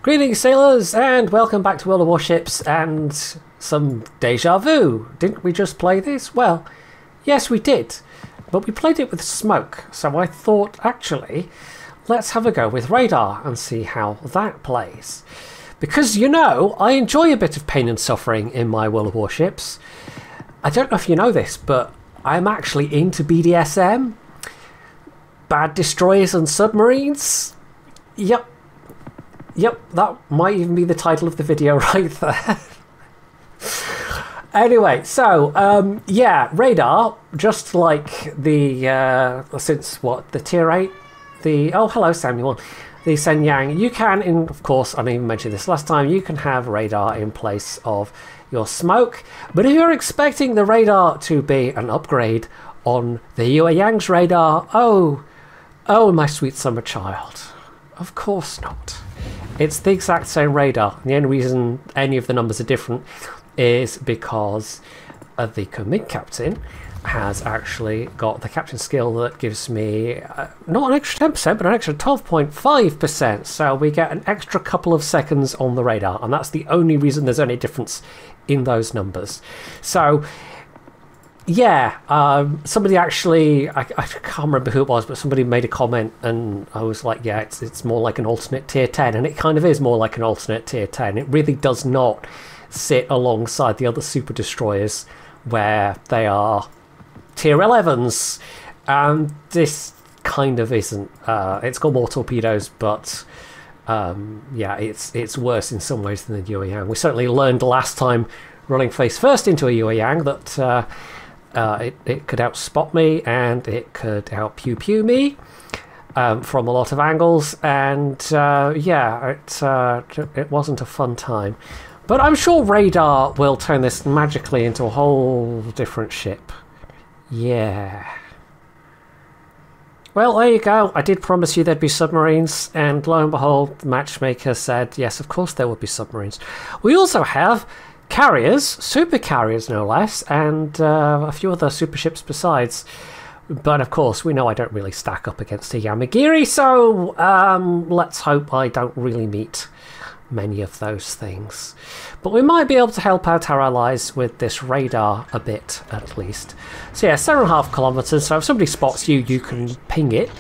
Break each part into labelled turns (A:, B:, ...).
A: Greetings, sailors, and welcome back to World of Warships and some deja vu. Didn't we just play this? Well, yes, we did, but we played it with smoke, so I thought, actually, let's have a go with radar and see how that plays. Because, you know, I enjoy a bit of pain and suffering in my World of Warships. I don't know if you know this, but I'm actually into BDSM. Bad destroyers and submarines. Yep, that might even be the title of the video right there. Anyway, so, yeah, radar, just like the, the tier 8, oh, hello, Samuel, the Shenyang, you can, of course, I didn't even mention this last time, you can have radar in place of your smoke, but if you're expecting the radar to be an upgrade on the Yue Yang's radar, oh, my sweet summer child, of course not. It's the exact same radar. The only reason any of the numbers are different is because the Kunming captain has actually got the captain skill that gives me not an extra 10%, but an extra 12.5%. So we get an extra couple of seconds on the radar, and that's the only reason there's any difference in those numbers. So yeah, somebody actually, I can't remember who it was, but somebody made a comment and I was like, yeah, it's more like an alternate tier 10, and it kind of is more like an alternate tier 10. It really does not sit alongside the other super destroyers where they are tier 11s. This kind of isn't. It's got more torpedoes, but yeah, it's worse in some ways than the Yue Yang. We certainly learned last time running face first into a Yue Yang that it could outspot me and it could out pew pew me from a lot of angles, and yeah, it wasn't a fun time. But I'm sure radar will turn this magically into a whole different ship. Yeah. Well, there you go. I did promise you there'd be submarines, and lo and behold, the matchmaker said yes, of course there would be submarines. We also have carriers, super carriers no less, and a few other super ships besides. But of course, we know I don't really stack up against a Yamagiri, so let's hope I don't really meet many of those things. But we might be able to help out our allies with this radar a bit, at least. So yeah, 7.5 kilometers, so if somebody spots you, you can ping it,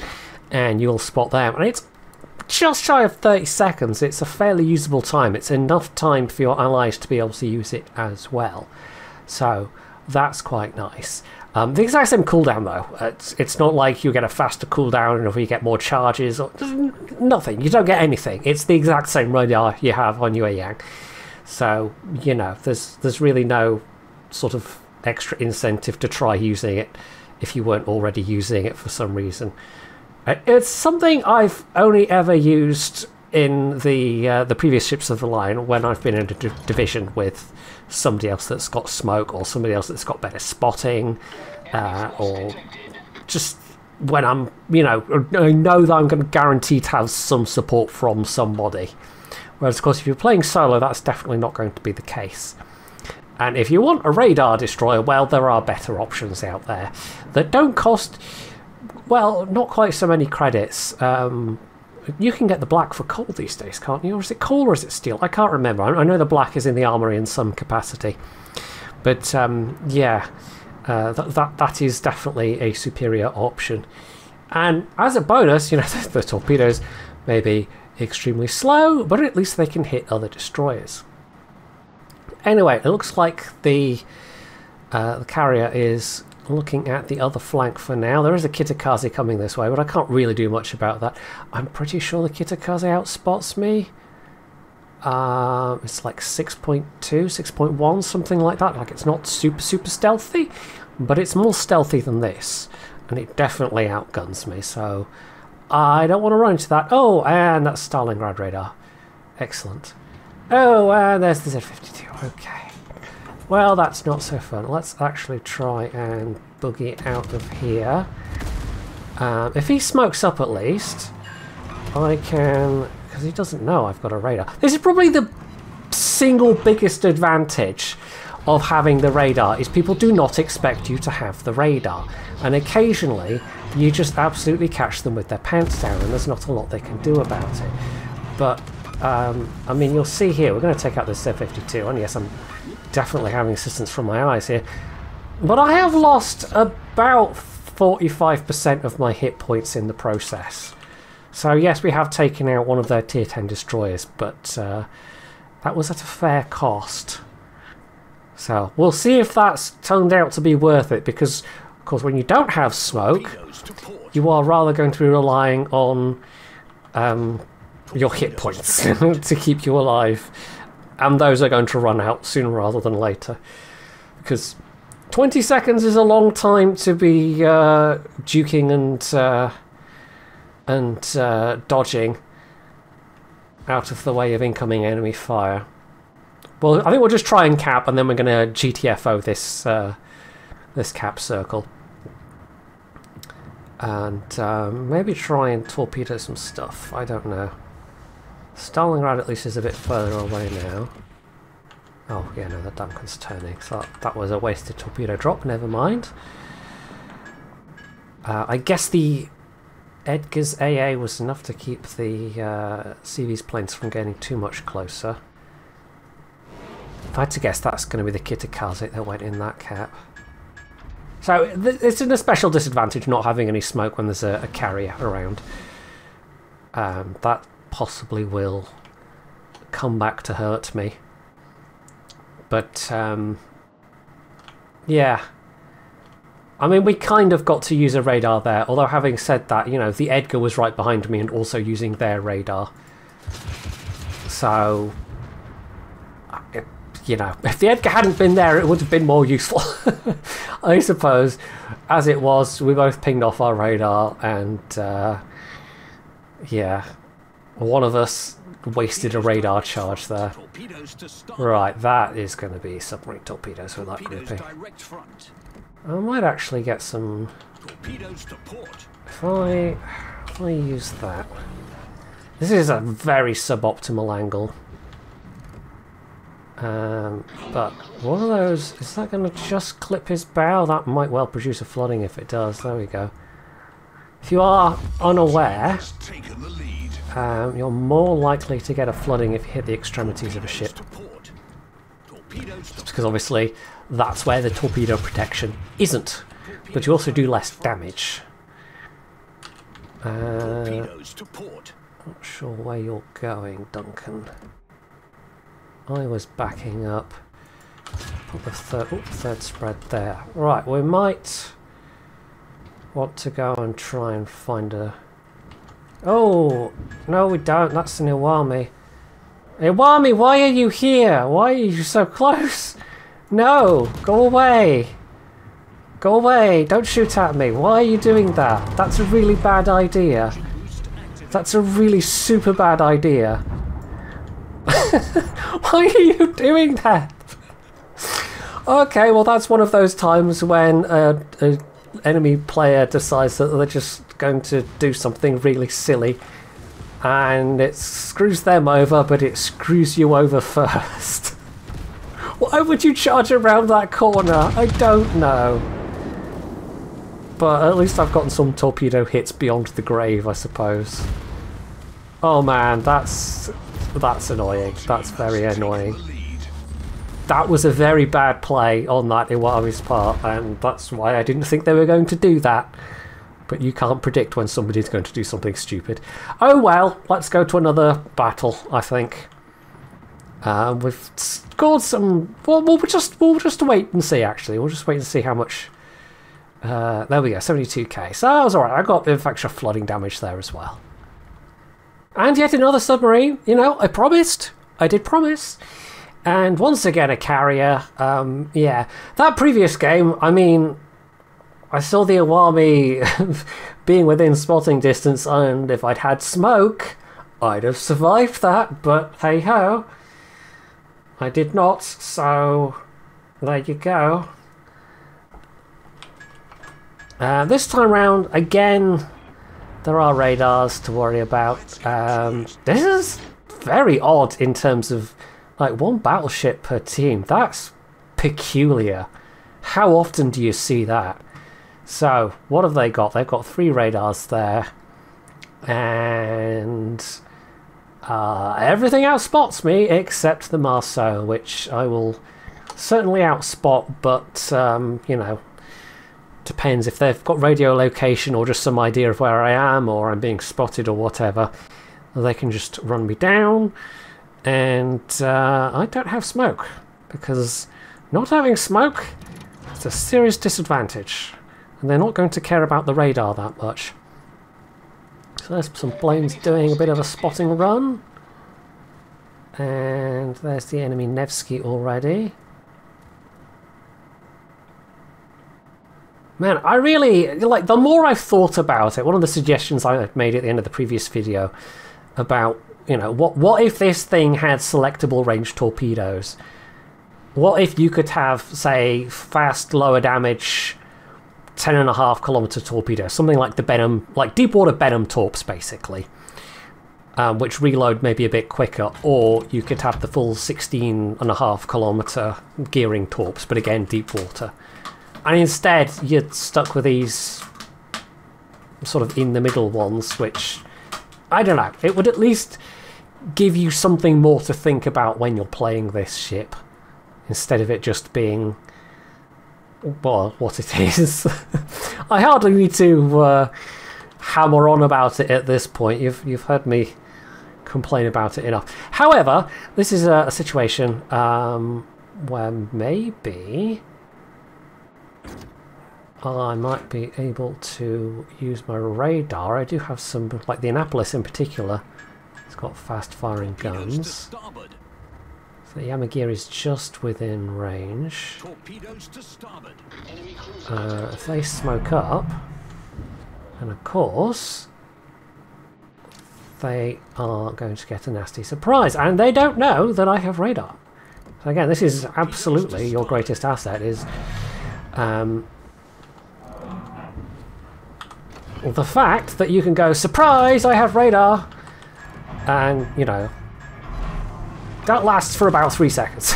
A: and you'll spot them. And it's just shy of 30 seconds. It's a fairly usable time. It's enough time for your allies to be able to use it as well. So that's quite nice. The exact same cooldown though. It's not like you get a faster cooldown or you get more charges or nothing. You don't get anything. It's the exact same radar you have on Yue Yang. So, you know, there's really no sort of extra incentive to try using it if you weren't already using it for some reason. It's something I've only ever used in the previous ships of the line when I've been in a division with somebody else that's got smoke or somebody else that's got better spotting, or just when I'm, you know, I know that I'm going to guarantee to have some support from somebody. Whereas, of course, if you're playing solo, that's definitely not going to be the case. And if you want a radar destroyer, well, there are better options out there that don't cost, well, not quite so many credits. You can get the black for coal these days, can't you? Or is it coal or is it steel? I can't remember. I know the black is in the armory in some capacity. But, yeah, that is definitely a superior option. And as a bonus, you know, the torpedoes may be extremely slow, but at least they can hit other destroyers. Anyway, it looks like the carrier is looking at the other flank for now. There is a Kitakaze coming this way, but I can't really do much about that. I'm pretty sure the Kitakaze outspots me. It's like 6.2, 6.1, something like that. Like, it's not super stealthy, but it's more stealthy than this, and it definitely outguns me, so I don't want to run into that. Oh, and that's Stalingrad radar. Excellent. Oh, and there's the Z-52. Okay. Well, that's not so fun. Let's actually try and boogie out of here. If he smokes up at least, I can, because he doesn't know I've got a radar. This is probably the single biggest advantage of having the radar, is people do not expect you to have the radar. And occasionally, you just absolutely catch them with their pants down, and there's not a lot they can do about it. But I mean, you'll see here, we're going to take out this Z-52, and yes, I'm definitely having assistance from my eyes here. But I have lost about 45% of my hit points in the process. So yes, we have taken out one of their tier 10 destroyers, but that was at a fair cost. So we'll see if that's turned out to be worth it, because of course when you don't have smoke, you are rather going to be relying on your hit points to keep you alive, and those are going to run out sooner rather than later, because 20 seconds is a long time to be duking and dodging out of the way of incoming enemy fire. Well, I think we'll just try and cap, and then we're going to GTFO this this cap circle, and maybe try and torpedo some stuff. I don't know. Stalingrad at least is a bit further away now. Oh yeah, no, the Duncan's turning, so that was a wasted torpedo drop. Never mind. I guess the Edgar's AA was enough to keep the CV's planes from getting too much closer. If I had to guess, that's going to be the Kitakaze that went in that cap. So it's in a special disadvantage not having any smoke when there's a carrier around. That possibly will come back to hurt me. But yeah, I mean, we kind of got to use a radar there, although having said that, you know, the Edgar was right behind me and also using their radar. So, you know, if the Edgar hadn't been there, it would have been more useful, I suppose. As it was, we both pinged off our radar, and yeah, one of us wasted a radar charge there. Right, that is going to be submarine torpedoes with that grouping. I might actually get some. If I use that, this is a very suboptimal angle. But one of those, is that going to just clip his bow? That might well produce a flooding if it does. There we go. If you are unaware, you're more likely to get a flooding if you hit the extremities of a ship. It's because obviously that's where the torpedo protection isn't, but you also do less damage. Not sure where you're going, Duncan. I was backing up. Put the third spread there. Right, we might want to go and try and find a... Oh, no we don't, that's an Iwami. Iwami, why are you here? Why are you so close? No, go away. Go away, don't shoot at me. Why are you doing that? That's a really bad idea. That's a really super bad idea. Why are you doing that? Okay, well that's one of those times when an enemy player decides that they're just going to do something really silly, and it screws them over, but it screws you over first. Why would you charge around that corner? I don't know. But at least I've gotten some torpedo hits beyond the grave, I suppose. Oh man, that's annoying. That's very annoying. That was a very bad play on that Iwami's part, and that's why I didn't think they were going to do that. But you can't predict when somebody's going to do something stupid. Oh well, let's go to another battle, I think. We've scored some... Well, we'll just wait and see, actually. We'll just wait and see how much... there we go, 72k. So that was alright. I got a bit of extra flooding damage there as well. And yet another submarine. You know, I promised. I did promise. And once again a carrier. Yeah, that previous game, I mean, I saw the Iwami being within spotting distance, and if I'd had smoke, I'd have survived that, but hey ho. I did not, so there you go. This time round, again, there are radars to worry about. This is very odd in terms of like one battleship per team. That's peculiar. How often do you see that? So, what have they got? They've got 3 radars there. And Everything outspots me except the Marceau, which I will certainly outspot, but, you know, depends if they've got radio location or just some idea of where I am or I'm being spotted or whatever. They can just run me down, and I don't have smoke, because not having smoke is a serious disadvantage, and they're not going to care about the radar that much. So there's some planes doing a bit of a spotting run. And there's the enemy Nevsky already. Man, I really, like, the more I've thought about it, one of the suggestions I made at the end of the previous video about, you know, what if this thing had selectable range torpedoes? What if you could have, say, fast, lower damage 10.5-kilometer torpedo, something like the Benham, like deep-water Benham torps, basically, which reload maybe a bit quicker, or you could have the full 16.5-kilometer gearing torps, but again, deep water. And instead, you're stuck with these sort of in-the-middle ones, which, I don't know, it would at least give you something more to think about when you're playing this ship, instead of it just being, well, what it is. I hardly need to hammer on about it at this point. You've heard me complain about it enough. However, this is a situation where maybe I might be able to use my radar. I do have some, like the Annapolis in particular. It's got fast-firing guns. The Yamagiri is just within range. If they smoke up, and of course, they are going to get a nasty surprise, and they don't know that I have radar. So again, this is absolutely your greatest asset, is the fact that you can go, surprise, I have radar, and, you know, that lasts for about 3 seconds.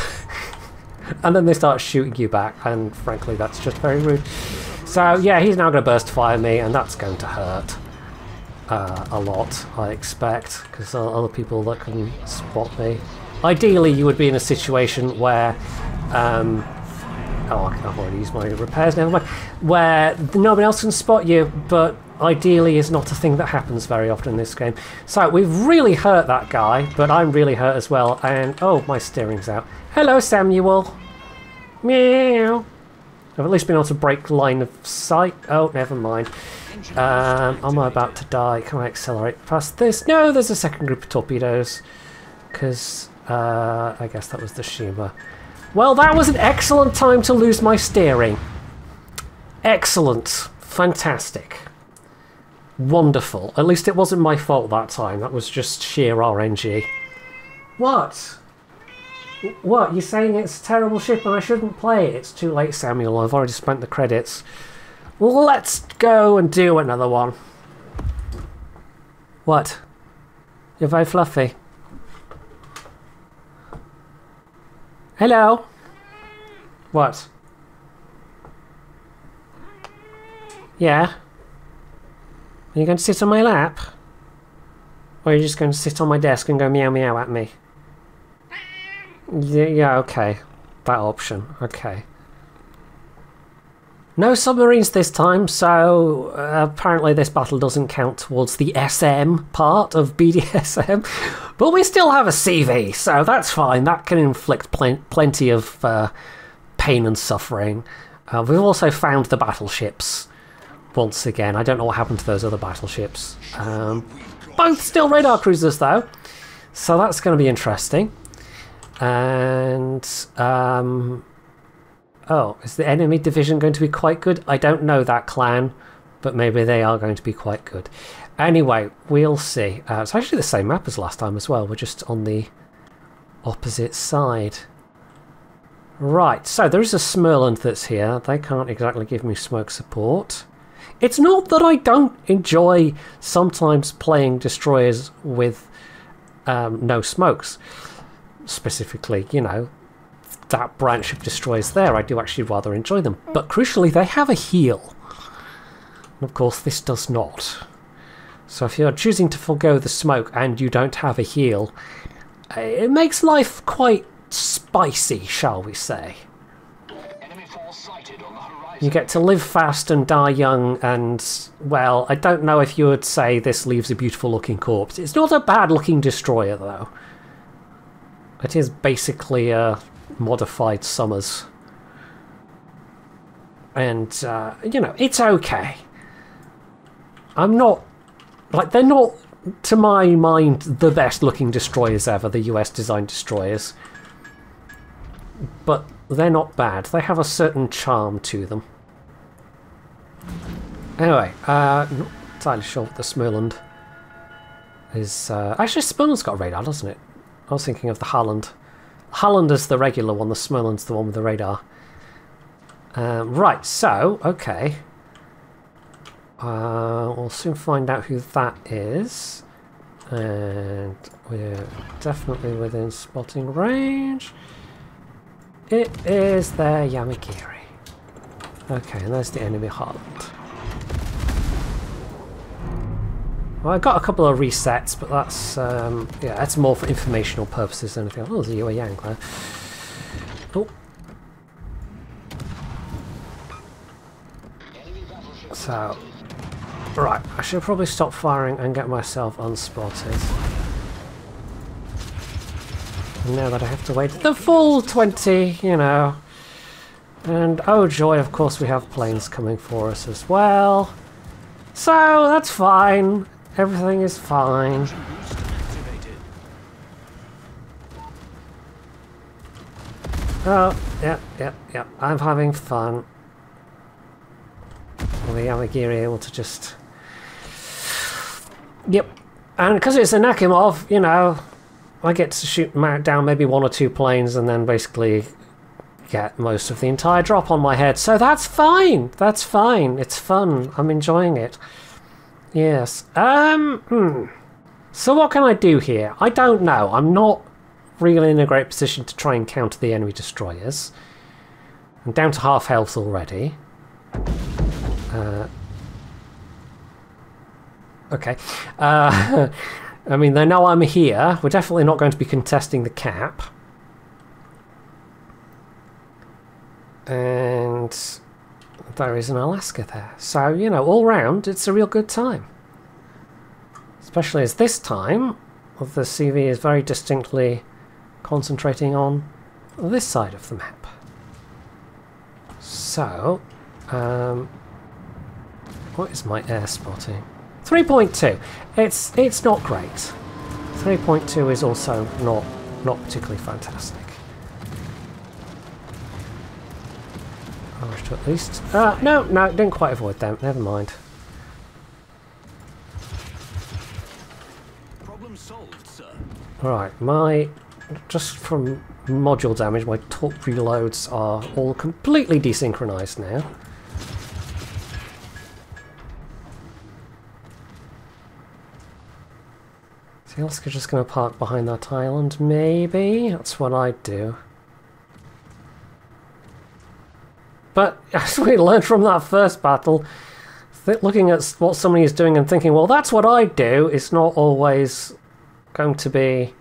A: And then they start shooting you back, and frankly that's just very rude. So yeah, he's now going to burst fire me, and that's going to hurt a lot, I expect, because other people that can spot me. Ideally you would be in a situation where oh, I've already used my repairs, never mind, where nobody else can spot you, but ideally is not a thing that happens very often in this game. So we've really hurt that guy, but I'm really hurt as well, and oh, my steering's out. Hello, Samuel. Meow. I've at least been able to break line of sight. Oh, never mind. Am I about to die? Can I accelerate past this? No, there's a second group of torpedoes, because I guess that was the Shima. Well, that was an excellent time to lose my steering. Excellent. Fantastic. Wonderful. At least it wasn't my fault that time. That was just sheer RNG. What? What? You're saying it's a terrible ship and I shouldn't play it? It's too late, Samuel. I've already spent the credits. Well, let's go and do another one. What? You're very fluffy. Hello? What? Yeah? Are you going to sit on my lap? Or are you just going to sit on my desk and go meow meow at me? Yeah, okay. That option. Okay. No submarines this time, so apparently this battle doesn't count towards the SM part of BDSM. But we still have a CV, so that's fine. That can inflict plenty of pain and suffering. We've also found the battleships once again. I don't know what happened to those other battleships. Both still radar cruisers though, so that's going to be interesting. And oh, is the enemy division going to be quite good? I don't know that clan, but maybe they are going to be quite good. Anyway, we'll see. It's actually the same map as last time as well. We're just on the opposite side. Right, so there is a Smurland that's here. They can't exactly give me smoke support. It's not that I don't enjoy sometimes playing destroyers with no smokes. Specifically, you know, that branch of destroyers there, I do actually rather enjoy them. But crucially, they have a heal. And of course, this does not. So if you're choosing to forego the smoke and you don't have a heal, it makes life quite spicy, shall we say.
B: Enemy force sighted on the horizon.
A: You get to live fast and die young, and, well, I don't know if you would say this leaves a beautiful looking corpse. It's not a bad looking destroyer, though. It is basically a modified Summers. And, you know, it's okay. I'm not... Like, they're not, to my mind, the best looking destroyers ever, the US designed destroyers. But they're not bad. They have a certain charm to them. Anyway, not entirely sure what the Smerland is... actually, Smerland's got a radar, doesn't it? I was thinking of the Harland. Harland is the regular one, the Smerland's the one with the radar. Right, so, okay. We'll soon find out who that is. And we're definitely within spotting range. It is their Yamagiri. Okay, and there's the enemy Harland. Well, I got a couple of resets, but that's yeah, that's more for informational purposes than anything else. Oh, there's a Yua Yang there. Oh. So, right, I should probably stop firing and get myself unspotted. And now that I have to wait the full 20, you know. And oh joy, of course we have planes coming for us as well. So, that's fine. Everything is fine. Oh, yeah. I'm having fun. Well, the Yamagiri able to just... Yep. And because it's a Nakhimov, you know, I get to shoot down maybe 1 or 2 planes and then basically get most of the entire drop on my head. So that's fine. That's fine. It's fun. I'm enjoying it. Yes. So what can I do here? I don't know. I'm not really in a great position to try and counter the enemy destroyers. I'm down to half health already. Okay. I mean, they know I'm here. We're definitely not going to be contesting the cap. And there is an Alaska there. So, you know, all round, it's a real good time. Especially as this time, the CV is very distinctly concentrating on this side of the map. So, what is my air spotting? 3.2. It's not great. 3.2 is also not particularly fantastic. I wish to at least... no, didn't quite avoid them. Never mind.
B: Problem solved, sir.
A: Right, just from module damage, my torp reloads are all completely desynchronized now. Is the Alaska just going to park behind that island? Maybe? That's what I'd do. But as we learned from that first battle, looking at what somebody is doing and thinking, well, that's what I'd do, is not always going to be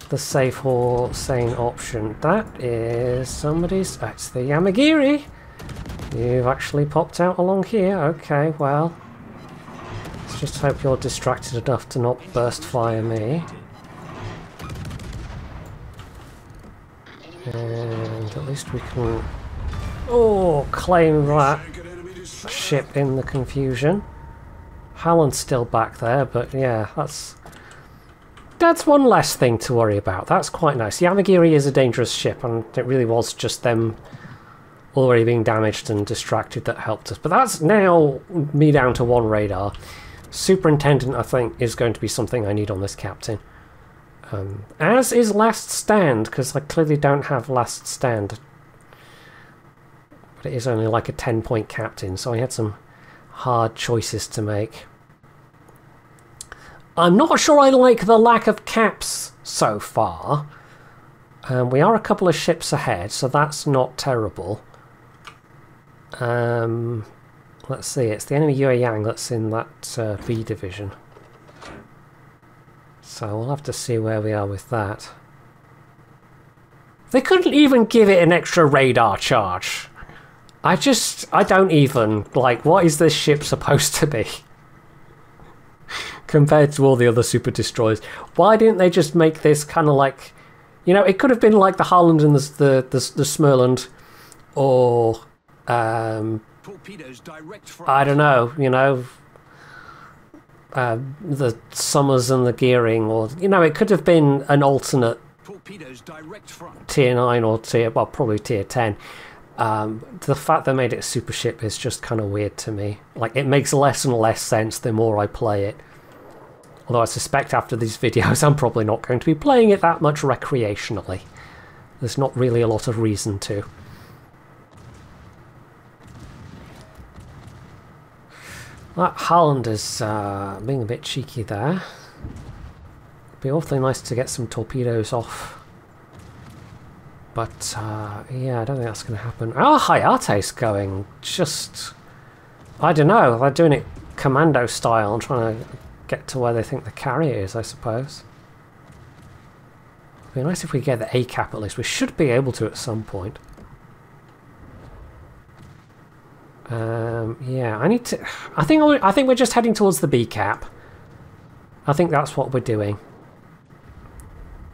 A: the safe or sane option. That is somebody's... That's the Yamagiri. You've actually popped out along here. Okay, well... Let's just hope you're distracted enough to not burst fire me. And at least we can... Oh, claim that ship in the confusion. Halland's still back there, but yeah, that's one less thing to worry about. That's quite nice. Yamagiri is a dangerous ship, and it really was just them already being damaged and distracted that helped us. But that's now me down to 1 radar. Superintendent, I think, is going to be something I need on this captain. As is Last Stand, because I clearly don't have Last Stand. But it is only like a 10-point captain, so I had some hard choices to make. I'm not sure I like the lack of caps so far. We are a couple of ships ahead, so that's not terrible. Let's see, it's the enemy Yueyang that's in that B division. So we'll have to see where we are with that. They couldn't even give it an extra radar charge. I don't even, like, what is this ship supposed to be? Compared to all the other super destroyers. Why didn't they just make this kind of like, you know, it could have been like the Harland and the Smurland, or
B: Torpedoes direct front.
A: I don't know, you know, the Summers and the Gearing, or, you know, it could have been an alternate
B: Torpedoes direct front.
A: tier 9 or tier, well, probably tier 10. The fact they made it a super ship is just kind of weird to me. Like, it makes less and less sense the more I play it. Although I suspect after these videos I'm probably not going to be playing it that much recreationally. There's not really a lot of reason to. That Harland is being a bit cheeky there. It'd be awfully nice to get some torpedoes off. But, yeah, I don't think that's going to happen. Oh, Hayate's going just... I don't know, they're doing it commando style and trying to get to where they think the carrier is, I suppose. It'd be nice if we get the A-cap at least. We should be able to at some point. Yeah, I need to... I think we're just heading towards the B-cap. I think that's what we're doing.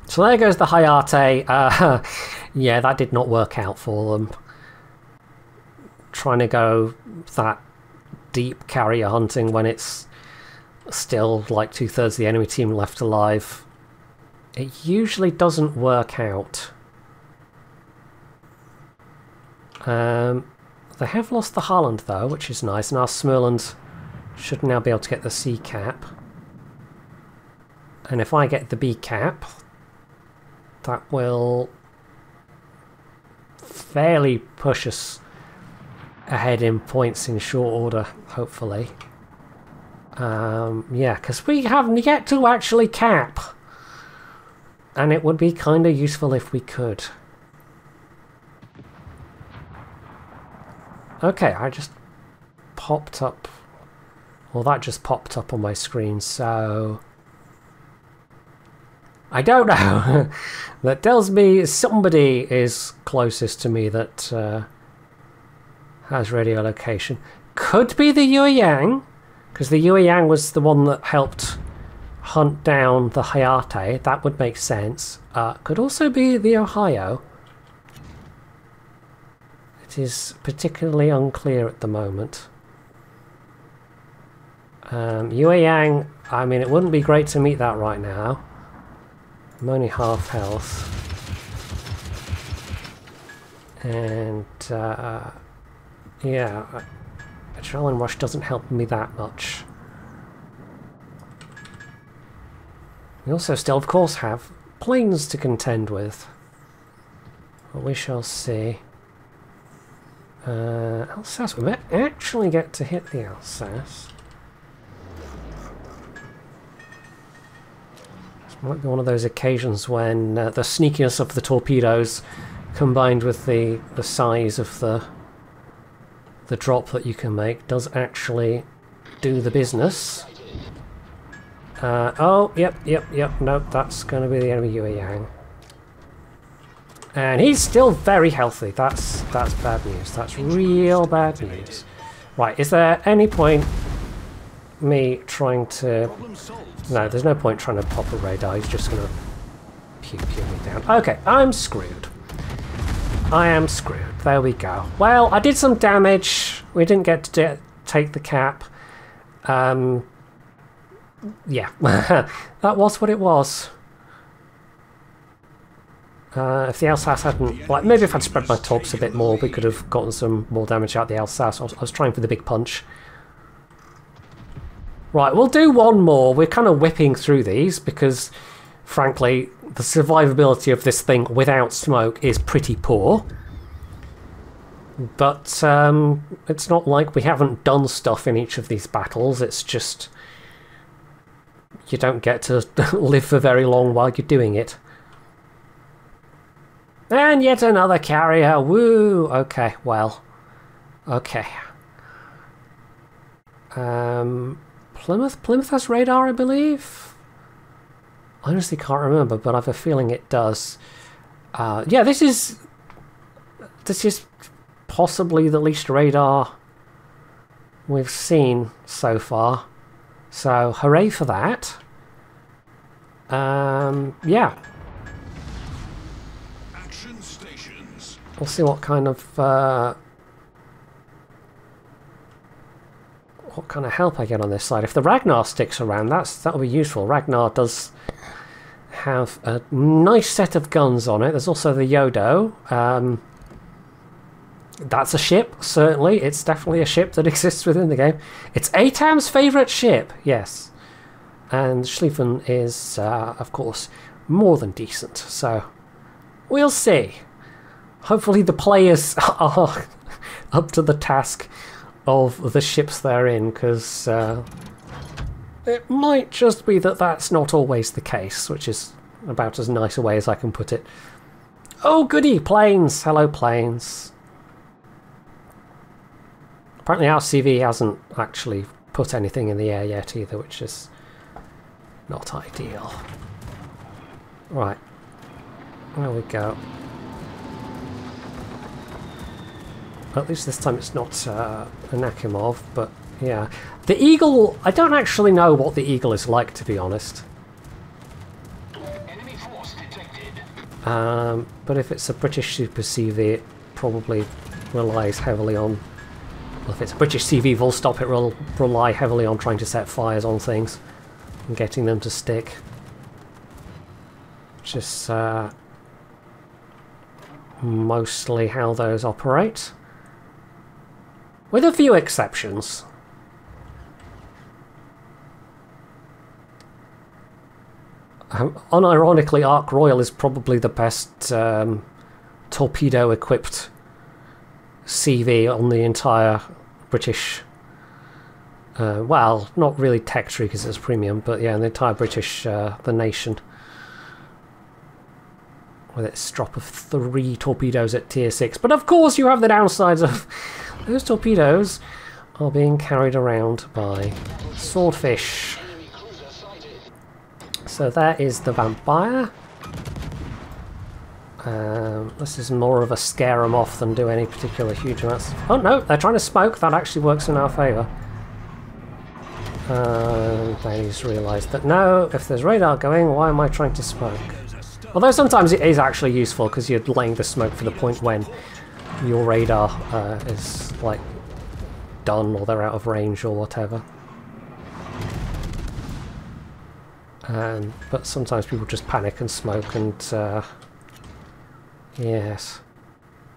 A: So there goes the Hayate. Yeah, that did not work out for them. Trying to go that deep carrier hunting when it's still like 2/3 of the enemy team left alive. It usually doesn't work out. They have lost the Harland though, which is nice, and our Smurland should now be able to get the C cap. And if I get the B cap, that will fairly push us ahead in points in short order, hopefully. Yeah, because we haven't yet to actually cap. And it would be kind of useful if we could. Okay, I just popped up... Well, that just popped up on my screen, so... I don't know. That tells me somebody is closest to me that has radio location. Could be the Yueyang, because the Yueyang was the one that helped hunt down the Hayate. That would make sense. Could also be the Ohio. It is particularly unclear at the moment. Yueyang, I mean, it wouldn't be great to meet that right now. I'm only half health. And, yeah, Adrenaline Rush doesn't help me that much. We also still, of course, have planes to contend with. But we shall see. Alsace, we might actually get to hit the Alsace. Might be one of those occasions when the sneakiness of the torpedoes combined with the size of the drop that you can make does actually do the business. Oh, yep, nope, that's going to be the enemy Yueyang. And he's still very healthy. That's bad news. That's real bad news. Right, is there any point me trying to... No, there's no point trying to pop a radar. He's just going to pew me down. Okay, I'm screwed. I am screwed. There we go. Well, I did some damage. We didn't get to take the cap. Yeah, that was what it was. If the Alsace hadn't... Like, maybe if I'd spread my torps a bit more, we could have gotten some more damage out the Alsace. I was trying for the big punch. Right, we'll do one more. We're kind of whipping through these because, frankly, the survivability of this thing without smoke is pretty poor. But it's not like we haven't done stuff in each of these battles. It's just you don't get to live for very long while you're doing it. And yet another carrier. Woo! Okay, well. Okay. Plymouth has radar, I believe. I honestly can't remember, but I have a feeling it does. Yeah, this is possibly the least radar we've seen so far. So hooray for that. Yeah.
B: Action stations.
A: We'll see what kind of help I get on this side. If the Ragnar sticks around, that'll be useful. Ragnar does have a nice set of guns on it. There's also the Yodo. That's a ship, certainly. It's definitely a ship that exists within the game. It's Atam's favourite ship, yes. And Schlieffen is, of course, more than decent. So, we'll see. Hopefully the players are up to the task of the ships they're in, because it might just be that that's not always the case, which is about as nice a way as I can put it. Oh goody, planes! Hello planes. Apparently our CV hasn't actually put anything in the air yet either, which is not ideal. Right, there we go. At least this time it's not a Nakhimov, but yeah. The Eagle, I don't actually know what the Eagle is like, to be honest.
B: Enemy force detected.
A: But if it's a British Super CV, it probably relies heavily on... Well, if it's a British CV full stop, it will rely heavily on trying to set fires on things and getting them to stick. Which is mostly how those operate. With a few exceptions. Unironically, Ark Royal is probably the best torpedo-equipped CV on the entire British... well, not really tech tree because it's premium, but yeah, the entire British, the nation. With its drop of 3 torpedoes at tier 6. But of course you have the downsides of... Those torpedoes are being carried around by swordfish. So that is the vampire. This is more of a scare them off than do any particular huge amounts. Oh no, they're trying to smoke. That actually works in our favour. They just realised that no, if there's radar going, why am I trying to smoke? Although sometimes it is actually useful because you're laying the smoke for the point when your radar is like done or they're out of range or whatever. But sometimes people just panic and smoke and yes.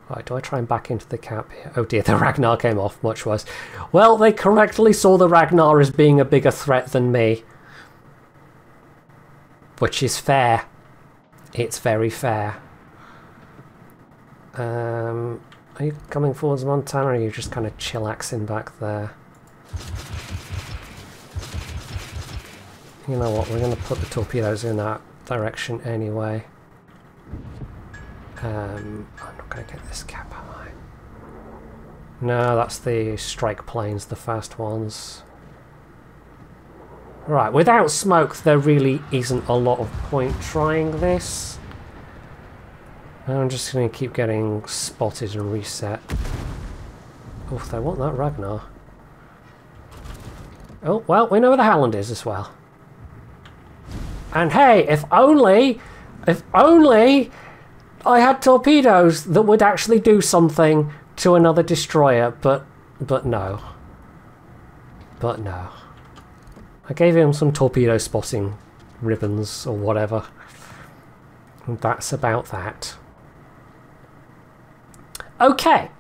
A: Right, do I try and back into the cap here? Oh dear, the Ragnar came off, much worse. Well, they correctly saw the Ragnar as being a bigger threat than me. Which is fair. It's very fair. Are you coming forwards, Montana, or are you just kind of chillaxing back there? You know what, we're going to put the torpedoes in that direction anyway. I'm not going to get this cap, am I? No, that's the strike planes, the fast ones. Right, without smoke there really isn't a lot of point trying this. I'm just going to keep getting spotted and reset. Oh, they want that Ragnar. Oh, well, we know where the Howland is as well. And hey, if only I had torpedoes that would actually do something to another destroyer, but no. But no. I gave him some torpedo spotting ribbons or whatever. And that's about that. Okay.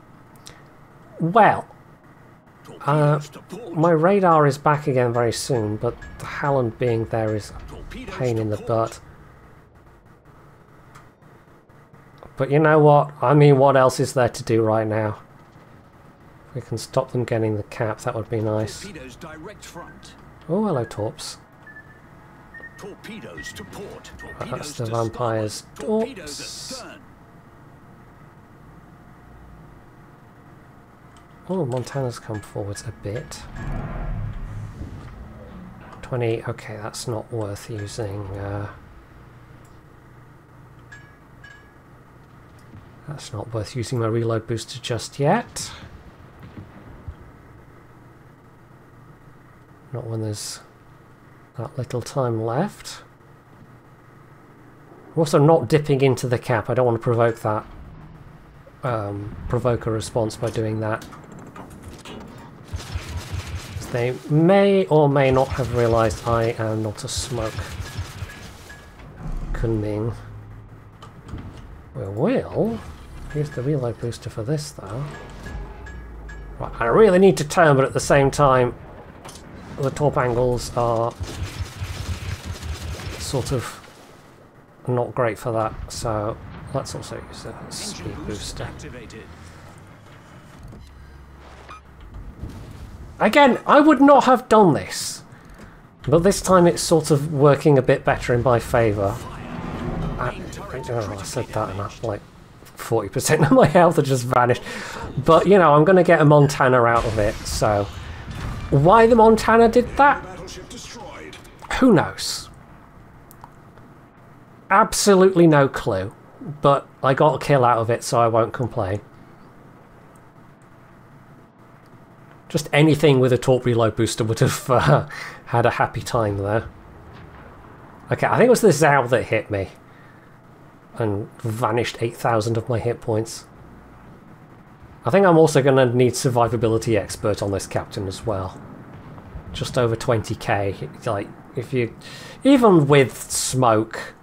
A: Well, my radar is back again very soon, but the Howland being there is a pain in the butt. But you know what? I mean, what else is there to do right now? If we can stop them getting the cap, that would be nice.
B: Torpedoes direct front.
A: Oh, hello, Torps.
B: Torpedoes to port.
A: That's the vampires.
B: Torpedoes
A: Torps.
B: astern.
A: Oh, Montana's come forwards a bit. 20, okay, that's not worth using. That's not worth using my reload booster just yet. Not when there's that little time left. I'm also not dipping into the cap. I don't want to provoke that. Provoke a response by doing that. They may or may not have realised I am not a smoke. Kunming. We will. Here's the reload booster for this though. Right, I really need to turn, but at the same time the top angles are sort of not great for that, so let's also use a speed booster. Again, I would not have done this, but this time it's sort of working a bit better in my favour. I said that and that's like 40% of my health had just vanished. But, you know, I'm going to get a Montana out of it, so... Why the Montana did that? Who knows? Absolutely no clue. But I got a kill out of it, so I won't complain. Just anything with a torp reload booster would have had a happy time there. Okay, I think it was the Zao that hit me. And vanished 8,000 of my hit points. I think I'm also going to need survivability expert on this captain as well. Just over 20k. Like, if you... Even with smoke,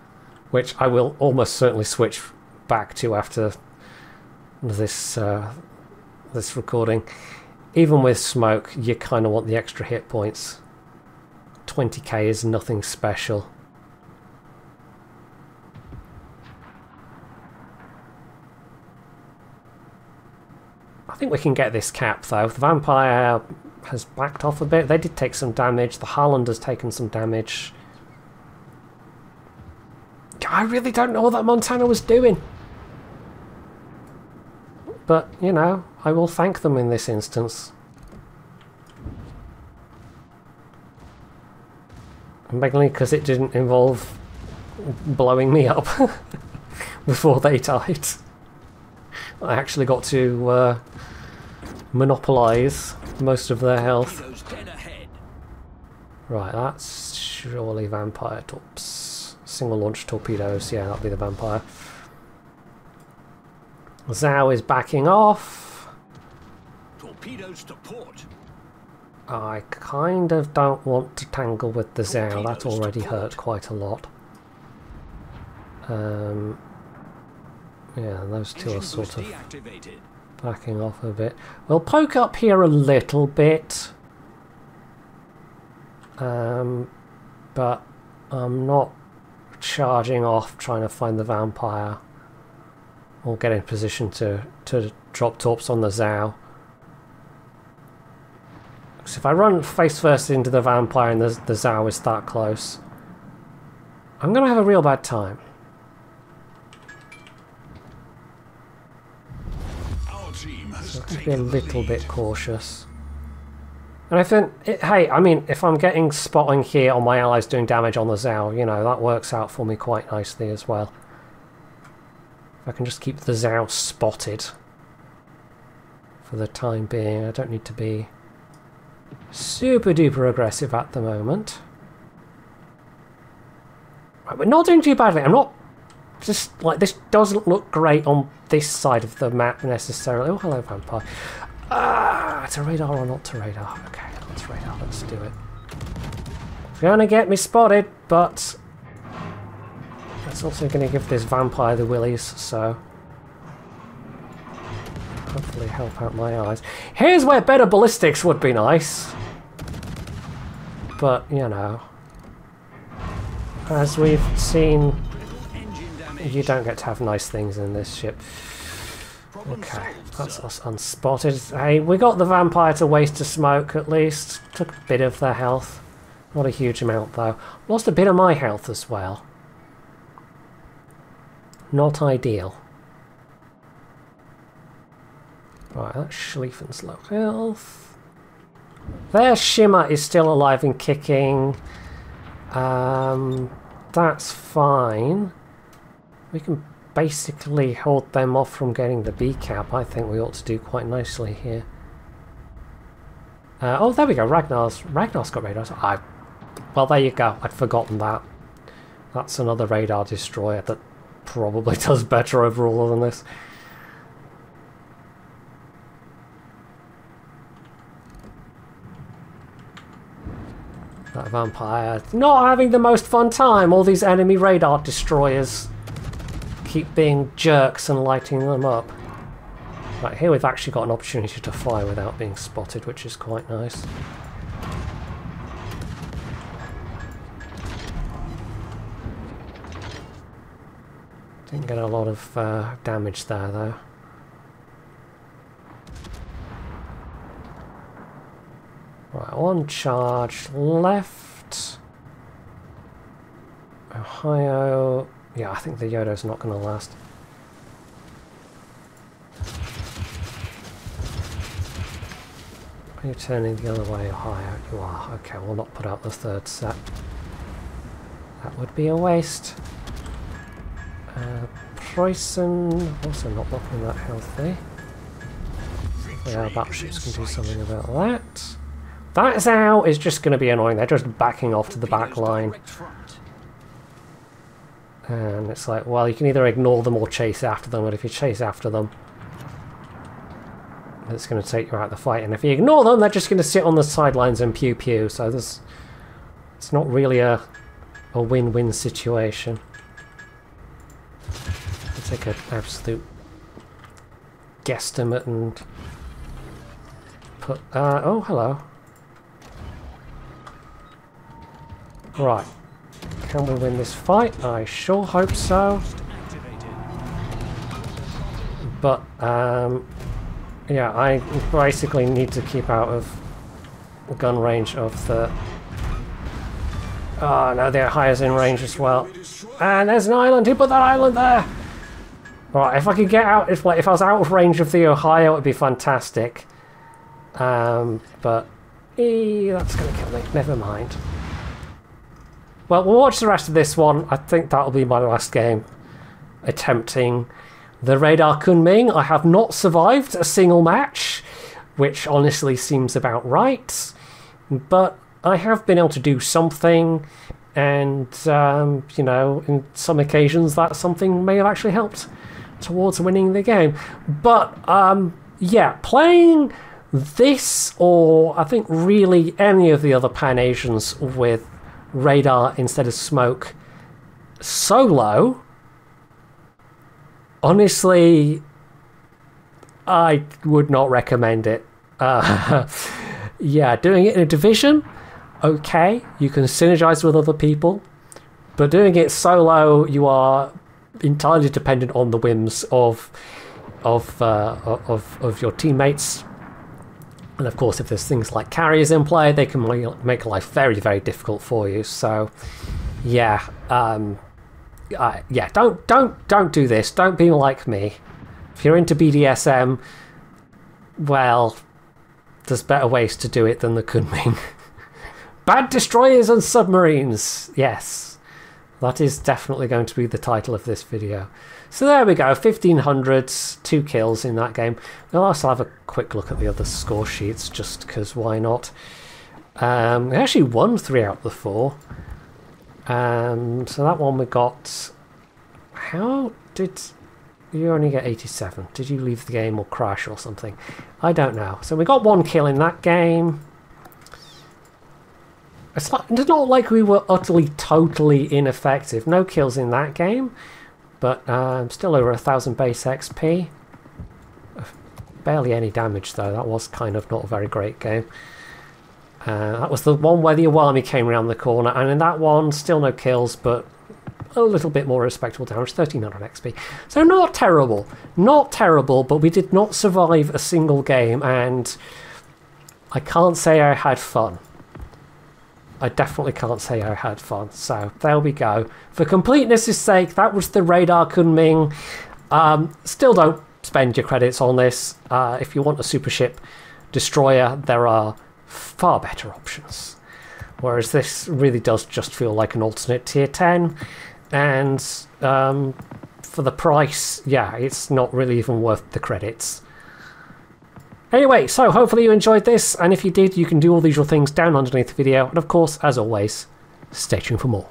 A: which I will almost certainly switch back to after this, this recording. Even with smoke, you kind of want the extra hit points. 20k is nothing special. I think we can get this cap though. The vampire has backed off a bit. They did take some damage. The Harland has taken some damage. I really don't know what that Montana was doing. But, you know, I will thank them in this instance. Mainly because it didn't involve blowing me up before they died. I actually got to monopolise most of their health. Right, that's surely vampire torps. Single launch torpedoes, yeah, that'll be the vampire. Zao is backing off.
B: Torpedoes to port.
A: I kind of don't want to tangle with the Zao. That already hurt quite a lot. Yeah, those two are sort of backing off a bit. We'll poke up here a little bit. But I'm not charging off trying to find the vampire. Or get in position to drop torps on the Zao. Because if I run face first into the vampire and the Zao is that close, I'm going to have a real bad time. So I'm going to be a little bit cautious. And I think, hey, I mean, if I'm getting spotting here on my allies doing damage on the Zao, you know, that works out for me quite nicely as well. If I can just keep the Zao spotted for the time being, I don't need to be super duper aggressive at the moment. Right, we're not doing too badly. I'm not just like, this doesn't look great on this side of the map necessarily. Oh, hello, vampire. To radar or not to radar? Okay, let's radar. Let's do it. It's gonna get me spotted, but it's also going to give this vampire the willies, so hopefully help out my eyes. Here's where better ballistics would be nice. But, you know, as we've seen, you don't get to have nice things in this ship. Okay, that's us unspotted. Hey, we got the vampire to waste a smoke at least. Took a bit of their health. Not a huge amount though. Lost a bit of my health as well. Not ideal. Right, that's Schlieffen's low health. Their Shimmer is still alive and kicking. That's fine. We can basically hold them off from getting the B cap. I think we ought to do quite nicely here. Oh, there we go. Ragnar's got radars. Well, there you go. I'd forgotten that. That's another radar destroyer that probably does better overall than this. That vampire not having the most fun time. All these enemy radar destroyers keep being jerks and lighting them up. Right, here we've actually got an opportunity to fire without being spotted, which is quite nice. Didn't get a lot of damage there, though. Right, one charge left. Ohio. Yeah, I think the Yodo's not going to last. Are you turning the other way, Ohio? You are. Okay, we'll not put out the third set. That would be a waste. Preußen also not looking that healthy. Yeah, battleships can do something about that. That Zao is just going to be annoying. They're just backing off to the back line. And it's like, well, you can either ignore them or chase after them, but if you chase after them, it's going to take you out of the fight. And if you ignore them, they're just going to sit on the sidelines and pew pew. So it's not really a win-win situation. I'll take an absolute guesstimate and put... oh, hello. Right. Can we win this fight? I sure hope so. But, yeah, I basically need to keep out of gun range of the... Oh, no, the Ohio's in range as well. And there's an island. Who put that island there? Right, if I could get out... If I was out of range of the Ohio, it would be fantastic. But... that's going to kill me. Never mind. Well, we'll watch the rest of this one. I think that'll be my last game attempting the Radar Kunming. I have not survived a single match, which honestly seems about right. But I have been able to do something, and, you know, in some occasions that something may have actually helped towards winning the game. But, yeah, playing this, or I think really any of the other Pan Asians with radar instead of smoke solo, honestly, I would not recommend it. Yeah, doing it in a division, okay, you can synergize with other people, but doing it solo, you are entirely dependent on the whims of your teammates. And of course, if there's things like carriers in play, they can make life very, very difficult for you. So, yeah, yeah, don't do this. Don't be like me. If you're into BDSM, well, there's better ways to do it than the Kunming. Bad destroyers and submarines. Yes, that is definitely going to be the title of this video. So there we go, 1500s, 2 kills in that game. We'll also have a quick look at the other score sheets, just because why not. We actually won 3 out of the 4. So that one we got... How did you only get 87? Did you leave the game or crash or something? I don't know. So we got 1 kill in that game. It's not like we were utterly, totally ineffective. No kills in that game. But still over 1,000 base XP. Barely any damage though. That was kind of not a very great game. That was the one where the Iwami came around the corner, and in that one, still no kills, but a little bit more respectable damage, 1,300 XP. So not terrible. Not terrible, but we did not survive a single game, and I can't say I had fun. I definitely can't say I had fun. So there we go. For completeness' sake, that was the Radar Kunming. Still don't spend your credits on this. If you want a super ship destroyer, there are far better options. Whereas this really does just feel like an alternate tier 10, and for the price, yeah, it's not really even worth the credits. Anyway, so hopefully you enjoyed this, and if you did, you can do all the usual things down underneath the video, and of course, as always, stay tuned for more.